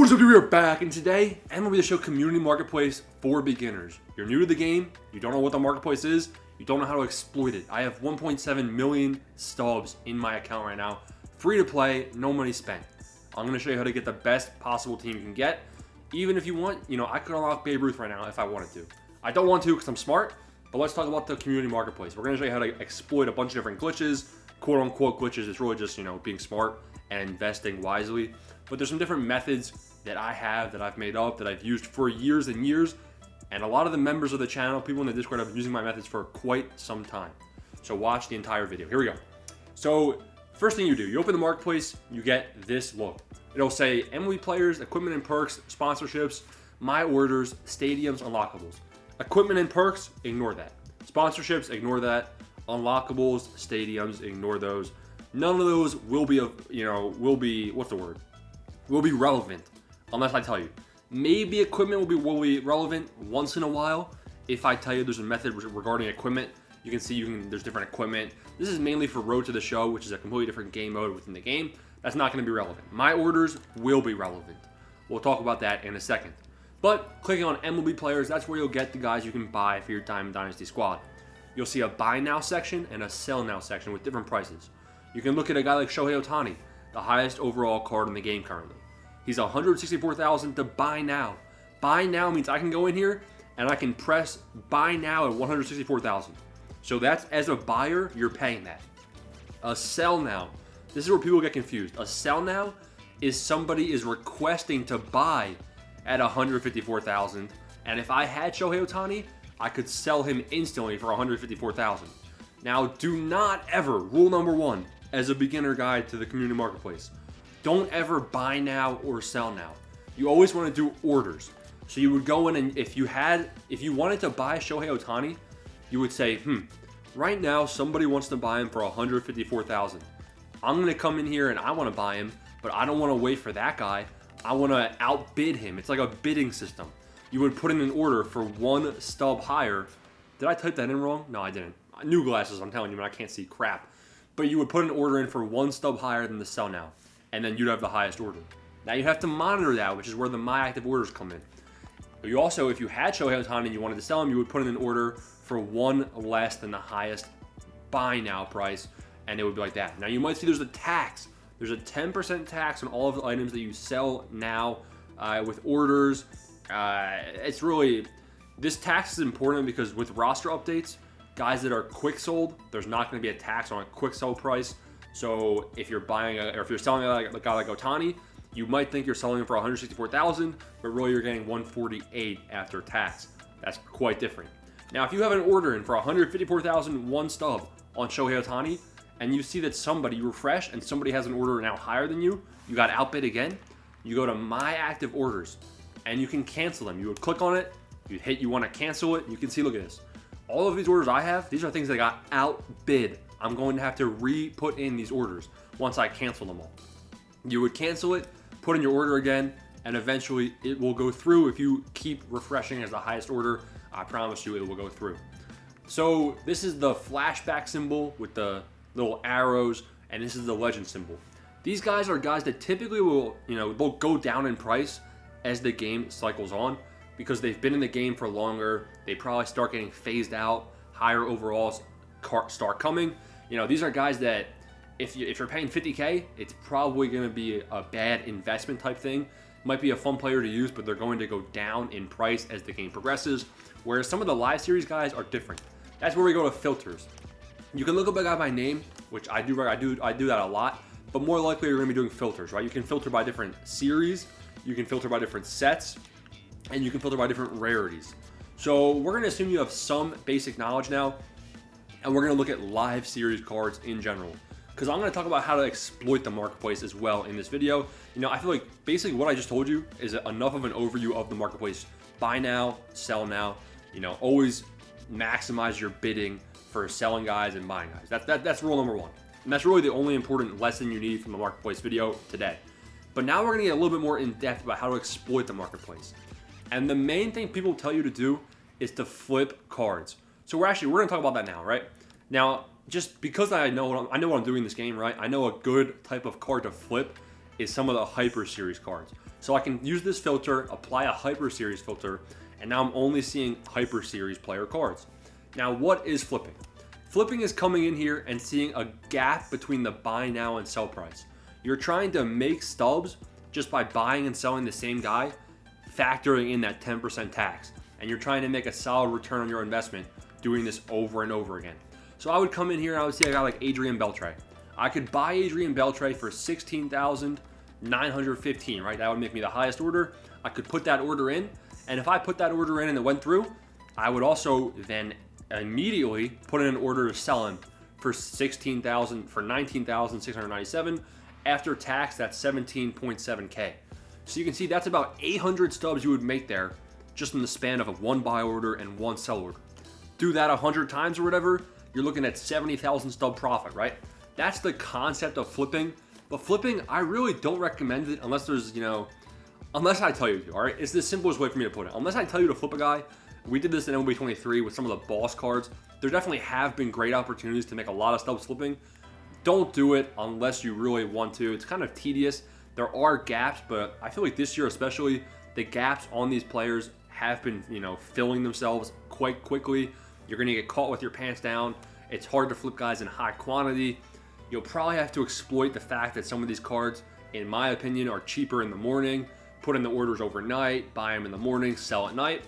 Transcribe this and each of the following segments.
What's up, we are back, and today MLB The Show Community Marketplace for beginners. You're new to the game, you don't know what the marketplace is, you don't know how to exploit it. I have 1.7 million stubs in my account right now, free to play, no money spent. I'm going to show you how to get the best possible team you can get. Even if you want, I could unlock Babe Ruth right now if I wanted to. I don't want to because I'm smart, but let's talk about the community marketplace. We're going to show you how to exploit a bunch of different glitches, quote unquote glitches. It's really just, being smart and investing wisely. But there's some different methods that I have, that I've made up, that I've used for years and years. And a lot of the members of the channel, people in the Discord, have been using my methods for quite some time. So watch the entire video. Here we go. So first thing you do, you open the marketplace, you get this look. It'll say MLB players, equipment and perks, sponsorships, my orders, stadiums, unlockables. Equipment and perks, ignore that. Sponsorships, ignore that. Unlockables, stadiums, ignore those. None of those will be, will be relevant unless I tell you. Maybe equipment will be relevant once in a while if I tell you there's a method regarding equipment. You can see there's different equipment. This is mainly for Road to the Show, which is a completely different game mode within the game. That's not going to be relevant. My orders will be relevant. We'll talk about that in a second. But clicking on MLB players, that's where you'll get the guys you can buy for your Diamond Dynasty squad. You'll see a buy now section and a sell now section with different prices. You can look at a guy like Shohei Ohtani, the highest overall card in the game currently. He's 164,000 to buy now. Buy now means I can go in here and I can press buy now at 164,000. So that's, as a buyer, you're paying that. A sell now. This is where people get confused. A sell now is somebody is requesting to buy at 154,000, and if I had Shohei Ohtani, I could sell him instantly for 154,000. Now, do not ever, rule number one, as a beginner guide to the community marketplace, don't ever buy now or sell now. You always want to do orders. So you would go in, and if you wanted to buy Shohei Ohtani, you would say, right now somebody wants to buy him for 154,000. I'm going to come in here and I want to buy him, but I don't want to wait for that guy. I want to outbid him. It's like a bidding system. You would put in an order for one stub higher. Did I type that in wrong? No, I didn't. New glasses, I'm telling you, man, I can't see crap. But you would put an order in for one stub higher than the sell now, and then you'd have the highest order. Now you have to monitor that, which is where the my active orders come in. You also, if you had Shohei Ohtani and you wanted to sell him, you would put in an order for one less than the highest buy now price, and it would be like that. Now you might see there's a tax. There's a 10% tax on all of the items that you sell now with orders. It's really, this tax is important because with roster updates, guys that are quick sold, there's not going to be a tax on a quick sell price. So if you're buying or if you're selling a guy like Ohtani, you might think you're selling him for 164,000, but really you're getting 148 after tax. That's quite different. Now, if you have an order in for 154,000 one stub on Shohei Ohtani, and you see that somebody, you refresh, and somebody has an order now higher than you got outbid again, you go to My Active Orders, and you can cancel them. You would click on it, you'd hit you want to cancel it, you can see, look at this. All of these orders I have, these are things that got outbid. I'm going to have to re-put in these orders once I cancel them all. You would cancel it, put in your order again, and eventually it will go through. If you keep refreshing as the highest order, I promise you it will go through. So this is the flashback symbol with the little arrows, and this is the legend symbol. These guys are guys that typically will, they'll go down in price as the game cycles on because they've been in the game for longer. They probably start getting phased out. Higher overalls start coming. These are guys that if you're paying 50K, it's probably going to be a bad investment type thing. Might be a fun player to use, but they're going to go down in price as the game progresses. Whereas some of the live series guys are different. That's where we go to filters. You can look up a guy by name, which I do that a lot, but more likely you're going to be doing filters, right? You can filter by different series, you can filter by different sets, and you can filter by different rarities. So we're going to assume you have some basic knowledge now, and we're going to look at live series cards in general, because I'm going to talk about how to exploit the marketplace as well in this video. I feel like basically what I just told you is enough of an overview of the marketplace. Buy now, sell now, always maximize your bidding for selling guys and buying guys. That's rule number one. And that's really the only important lesson you need from the marketplace video today. But now we're gonna get a little bit more in depth about how to exploit the marketplace. And the main thing people tell you to do is to flip cards. So we're gonna talk about that now, right? Now, just because I know what I'm doing in this game, right? I know a good type of card to flip is some of the Hyper Series cards. So I can use this filter, apply a Hyper Series filter, and now I'm only seeing Hyper Series player cards. Now, what is flipping? Flipping is coming in here and seeing a gap between the buy now and sell price. You're trying to make stubs just by buying and selling the same guy, factoring in that 10% tax. And you're trying to make a solid return on your investment doing this over and over again. So I would come in here and I would see a guy like Adrian Beltre. I could buy Adrian Beltre for $16,915, right? That would make me the highest order. I could put that order in, and if I put that order in and it went through, I would also then immediately put in an order to sell him for $19,697. After tax, that's 17.7K. So you can see that's about 800 stubs you would make there just in the span of a one buy order and one sell order. Do that 100 times or whatever, you're looking at 70,000 stub profit, right? That's the concept of flipping. But flipping, I really don't recommend it unless there's, unless I tell you to, all right? It's the simplest way for me to put it. Unless I tell you to flip a guy, we did this in MLB 23 with some of the boss cards. There definitely have been great opportunities to make a lot of stubs flipping. Don't do it unless you really want to. It's kind of tedious. There are gaps, but I feel like this year especially, the gaps on these players have been, filling themselves quite quickly. You're going to get caught with your pants down. It's hard to flip guys in high quantity. You'll probably have to exploit the fact that some of these cards, in my opinion, are cheaper in the morning. Put in the orders overnight, buy them in the morning, sell at night.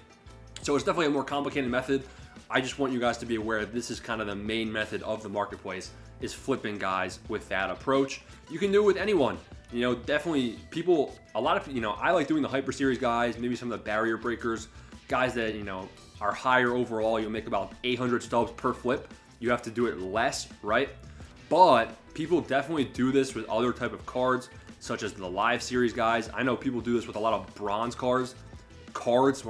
So it's definitely a more complicated method. I just want you guys to be aware this is kind of the main method of the marketplace, is flipping guys with that approach. You can do it with anyone. Definitely people, a lot of, I like doing the Hyper Series guys, maybe some of the barrier breakers, guys that, are higher overall. You'll make about 800 stubs per flip. You have to do it less, right? But people definitely do this with other type of cards, such as the Live Series guys. I know people do this with a lot of bronze cards. Cars.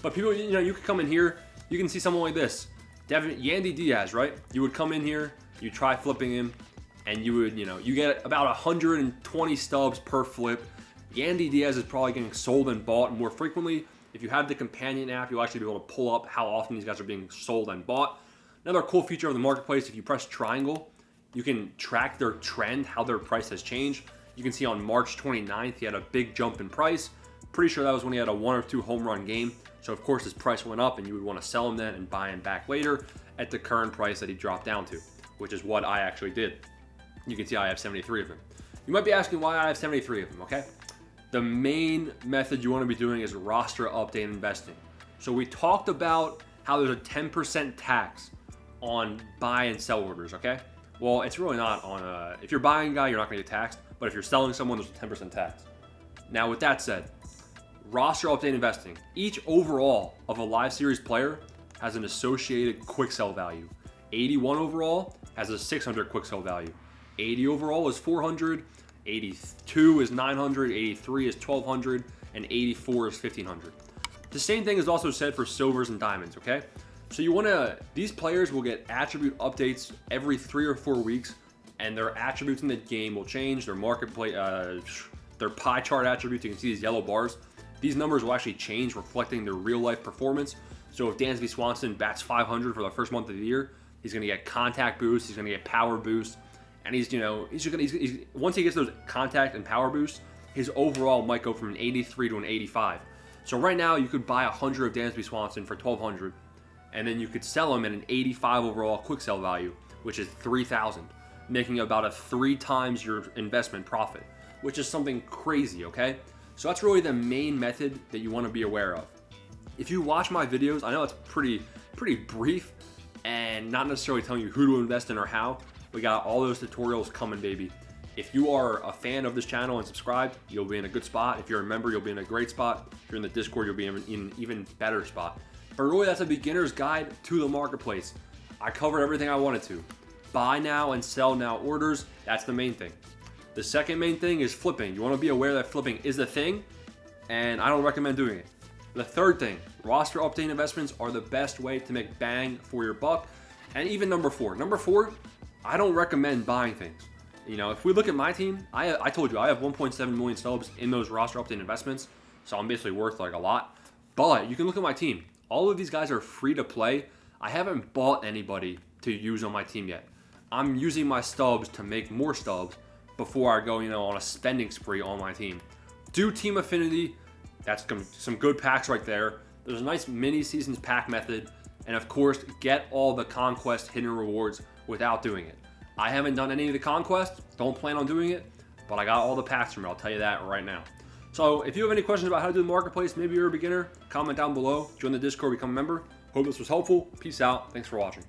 But people, you could come in here, you can see someone like this. Yandy Diaz, right? You would come in here, you try flipping him, and you would, you get about 120 stubs per flip. Yandy Diaz is probably getting sold and bought more frequently. If you have the companion app, you'll actually be able to pull up how often these guys are being sold and bought. Another cool feature of the marketplace, if you press triangle, you can track their trend, how their price has changed. You can see on March 29th, he had a big jump in price. Pretty sure that was when he had a 1 or 2 home run game. So of course his price went up and you would want to sell him then and buy him back later at the current price that he dropped down to, which is what I actually did. You can see I have 73 of them. You might be asking why I have 73 of them, okay? The main method you want to be doing is roster update investing. So we talked about how there's a 10% tax on buy and sell orders, okay? Well, it's really not on if you're buying a guy, you're not going to get taxed, but if you're selling someone, there's a 10% tax. Now, with that said, roster update investing, each overall of a Live Series player has an associated quick sell value. 81 overall has a 600 quick sell value. 80 overall is 400, 82 is 900, 83 is 1200, and 84 is 1500. The same thing is also said for silvers and diamonds, okay? So these players will get attribute updates every 3 or 4 weeks, and their attributes in the game will change. Their marketplace, their pie chart attributes, you can see these yellow bars. These numbers will actually change, reflecting their real life performance. So if Dansby Swanson bats 500 for the first month of the year, he's going to get contact boost, he's going to get power boost, and he's once he gets those contact and power boosts, his overall might go from an 83 to an 85. So right now you could buy 100 of Dansby Swanson for 1,200, and then you could sell him at an 85 overall quick sell value, which is 3,000, making about a 3 times your investment profit, which is something crazy, okay? So that's really the main method that you want to be aware of. If you watch my videos, I know it's pretty brief and not necessarily telling you who to invest in or how. We got all those tutorials coming, baby. If you are a fan of this channel and subscribed, you'll be in a good spot. If you're a member, you'll be in a great spot. If you're in the Discord, you'll be in an even better spot. But really, that's a beginner's guide to the marketplace. I covered everything I wanted to. Buy now and sell now orders, that's the main thing. The second main thing is flipping. You want to be aware that flipping is a thing, and I don't recommend doing it. The third thing, roster update investments are the best way to make bang for your buck. And even number four, I don't recommend buying things. If we look at my team, I told you I have 1.7 million stubs in those roster update investments, so I'm basically worth like a lot. But you can look at my team. All of these guys are free to play. I haven't bought anybody to use on my team yet. I'm using my stubs to make more stubs before I go, on a spending spree on my team. Do Team Affinity. That's some good packs right there. There's a nice mini seasons pack method. And of course, get all the conquest hidden rewards without doing it. I haven't done any of the conquest. Don't plan on doing it. But I got all the packs from it. I'll tell you that right now. So if you have any questions about how to do the marketplace, maybe you're a beginner, comment down below. Join the Discord, become a member. Hope this was helpful. Peace out. Thanks for watching.